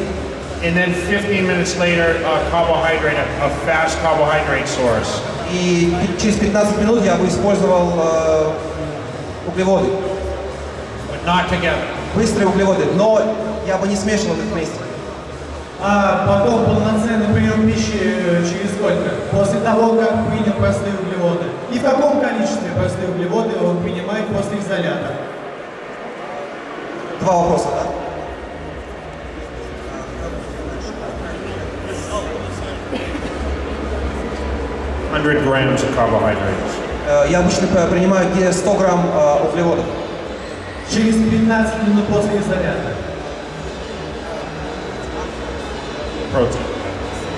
S3: And then 15 minutes later, a fast carbohydrate source.
S1: И через 15 минут я бы использовал углеводы.
S3: But not together.
S1: Быстрые углеводы, но я бы не смешивал их вместе.
S9: А потом полноценный прием пищи через сколько? После того, как принял простые углеводы. И в каком количестве простые углеводы он принимает после изолятора?
S1: Два вопроса, да?
S3: grams of carbohydrates.
S1: Я обычно принимаю 100 грамм углеводов.
S9: Через 15 минут после изолятора.
S3: Protein.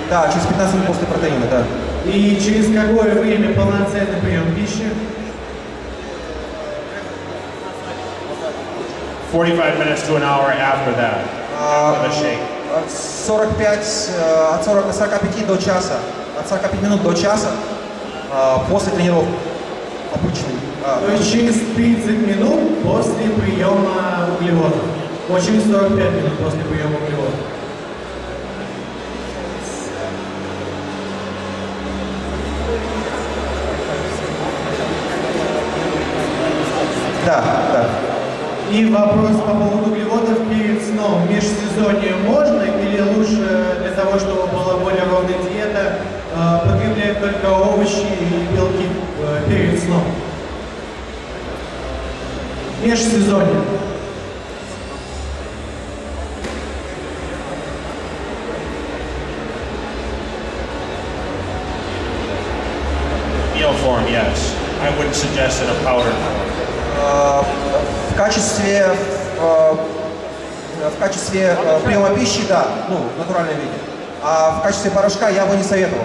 S1: Да, через 15 минут после протеина, да.
S9: И через какое время полноценный прием пищи?
S3: 45 minutes to an hour after that. With a shake.
S1: 45 до часа. От 45 минут до часа после тренировки. Обычный.
S9: То есть через 30 минут после приема углеводов. Через 45 минут после приема углеводов.
S1: Да, да.
S9: И вопрос по поводу углеводов перед сном. В межсезонье можно или лучше для того, чтобы была более ровная диета, потреблять только овощи и белки перед сном? Межсезонье.
S3: Meal form, yes. I wouldn't suggest it a powder form.
S1: В качестве приема пищи, да, ну, в натуральном виде. А в качестве порошка я бы не советовал.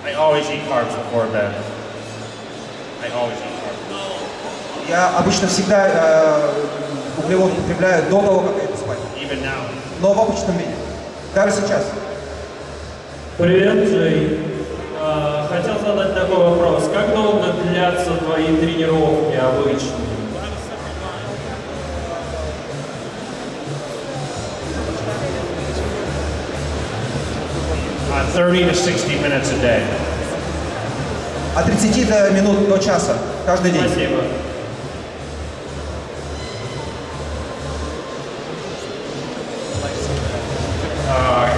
S3: I always eat carbs before bed. I always eat carbs.
S1: Я обычно всегда углеводы употребляю до того, как я иду спать.
S3: Even now.
S1: Но в обычном виде. Даже сейчас.
S13: Привет, Джей. Хотел задать такой вопрос. Как долго длятся твои тренировки обычно?
S3: Uh, 30 to 60 minutes a day.
S1: От 30 минут до часа каждый день.
S13: Спасибо.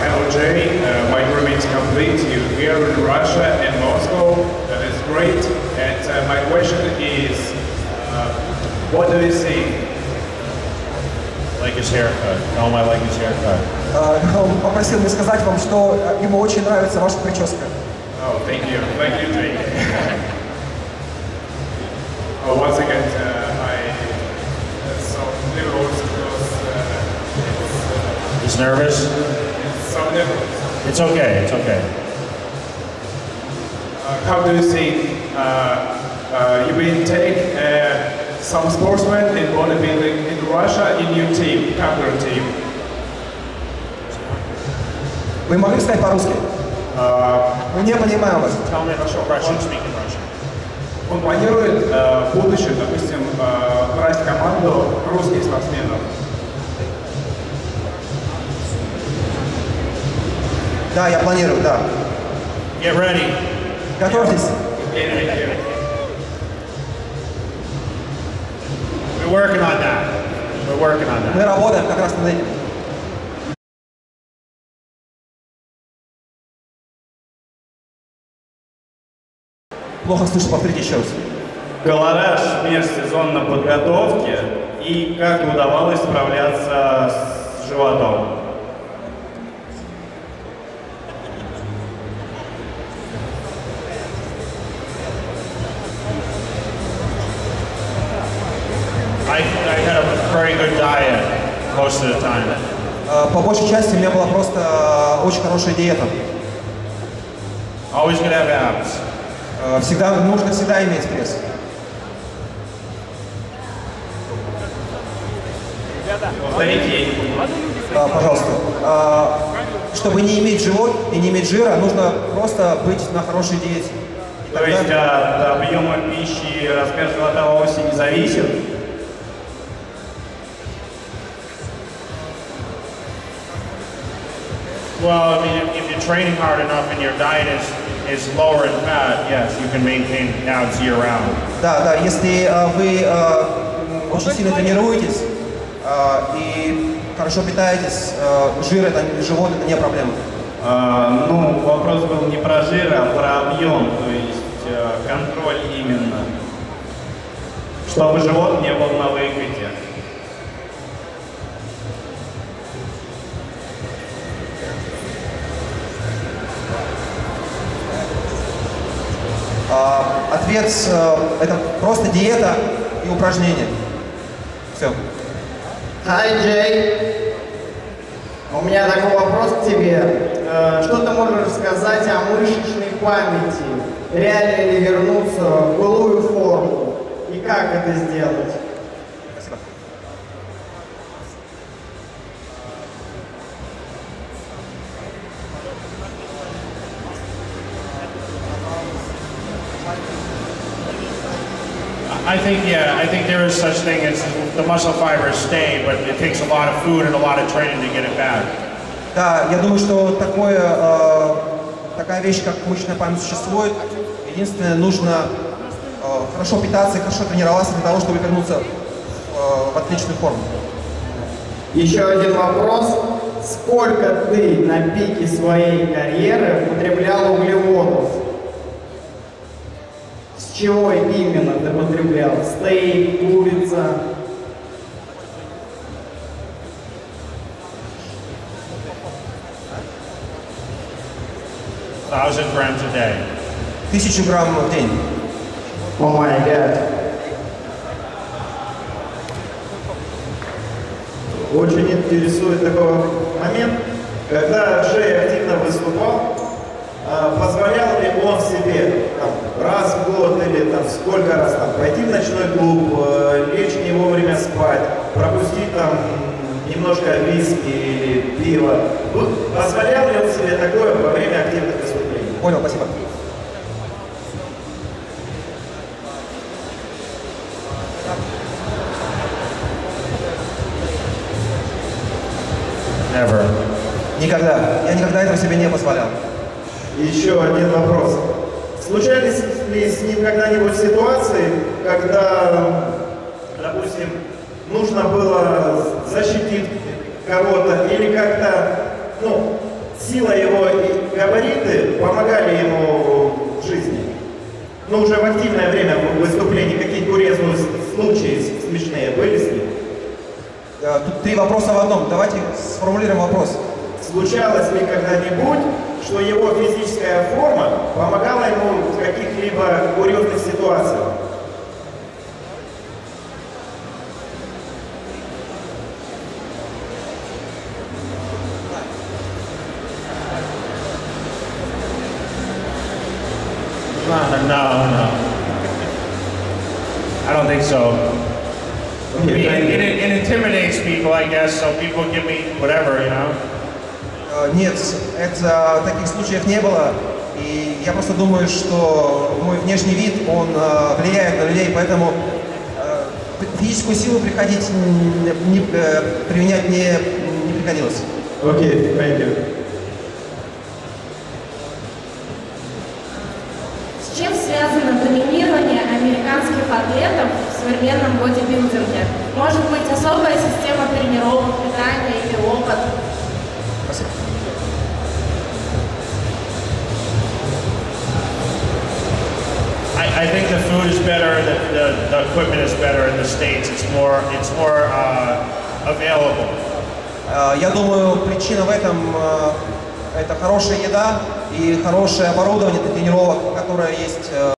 S14: Hello Jay, my dream is complete. You here in Russia and Moscow. That is great. And my question is, what do you think?
S3: Like his haircut. Tell him I like his haircut.
S1: Он попросил мне сказать вам, что ему очень нравится ваша прическа.
S14: Oh, thank you. Thank you, Jay. Once again, I so nervous because
S3: He's nervous?
S14: it's so nervous.
S3: It's okay, it's okay.
S14: How do you think you will take some sportsmen in bodybuilding in Russia in your team, Катлер team?
S1: Вы могли сказать по-русски? Мы не понимаем вас.
S3: Tell me Russian, speak in Russian.
S14: Он планирует в будущем, допустим, брать команду русских спортсменов.
S1: Да, я планирую, да.
S3: Get ready.
S1: Готовьтесь.
S3: We're working on that. We're working on that.
S1: Мы работаем как раз над этим. Плохо слышу, повторите еще раз.
S2: Колораж межсезонной подготовки и как удавалось справляться с животом.
S3: I had a very good diet most of the time.
S1: По большей части у меня была просто очень хорошая диета.
S3: Always gonna have abs.
S1: Нужно всегда иметь пресс. Пожалуйста. Чтобы не иметь живот и не иметь жира, нужно просто быть на хорошей диете.
S2: То есть от объема пищи размер живота вовсе не зависит?
S3: Well, I mean, if you're training hard enough and your diet is lower in fat, yes, you can maintain abs year round.
S1: Да, если вы очень сильно тренируетесь и хорошо питаетесь, жир, живот это не проблема.
S2: Ну, вопрос был не про жир, а про объем, то есть контроль именно. Чтобы живот не был на выкате.
S1: Ответ это просто диета и упражнения. Все.
S4: Hi, Джей. У меня такой вопрос к тебе. Что ты можешь рассказать о мышечной памяти? Реально ли вернуться в былую форму? И как это сделать?
S1: Спасибо.
S3: I think there is such thing as the muscle fibers stay, but it takes a lot of food and a lot of training to get it back.
S1: Да, я думаю, что такая вещь, как мышечная память, существует. Единственное, нужно хорошо питаться и хорошо тренироваться для того, чтобы вернуться в отличную форму.
S4: Еще один вопрос. Сколько ты на пике своей карьеры потреблял углеводов? С чего именно ты потреблял? Стейк, курица?
S3: Grams a day.
S1: 1000 грамм в день.
S4: О май гад.
S5: Очень интересует такой момент, когда Джей активно выступал, позволял ли он себе раз в год или сколько раз пойти в ночной клуб, лечь не вовремя спать, пропустить немножко виски или пива. Позволял ли он себе такое во время активных выступлений?
S1: Понял, спасибо.
S3: Never.
S1: Никогда. Я никогда этого себе не позволял.
S5: И еще один вопрос. Случались ли с ним когда-нибудь ситуации, когда, допустим, нужно было защитить кого-то или как-то, сила его и габариты помогали ему в жизни? Уже в активное время выступлений какие-то курьезные случаи смешные были с ним?
S1: Тут 3 вопроса в одном. Давайте сформулируем вопрос.
S5: Случалось ли когда-нибудь, что его физическая форма помогала ему в каких-либо курьезных ситуациях?
S3: No. I don't think so. It intimidates people, I guess, so people give me whatever, you know.
S1: Нет, таких случаев не было. И я просто думаю, что мой внешний вид, он влияет на людей, поэтому физическую силу применять не приходилось.
S5: Окей, thank you.
S6: С чем связано доминирование американских атлетов в современном бодибилдинге? Может быть, особая система тренировок, питания или опыт?
S1: Спасибо.
S3: I think the food is better, the equipment is better in the States. It's more available.
S1: Я думаю, причина в этом это хорошая еда и хорошее оборудование для тренировок, которое есть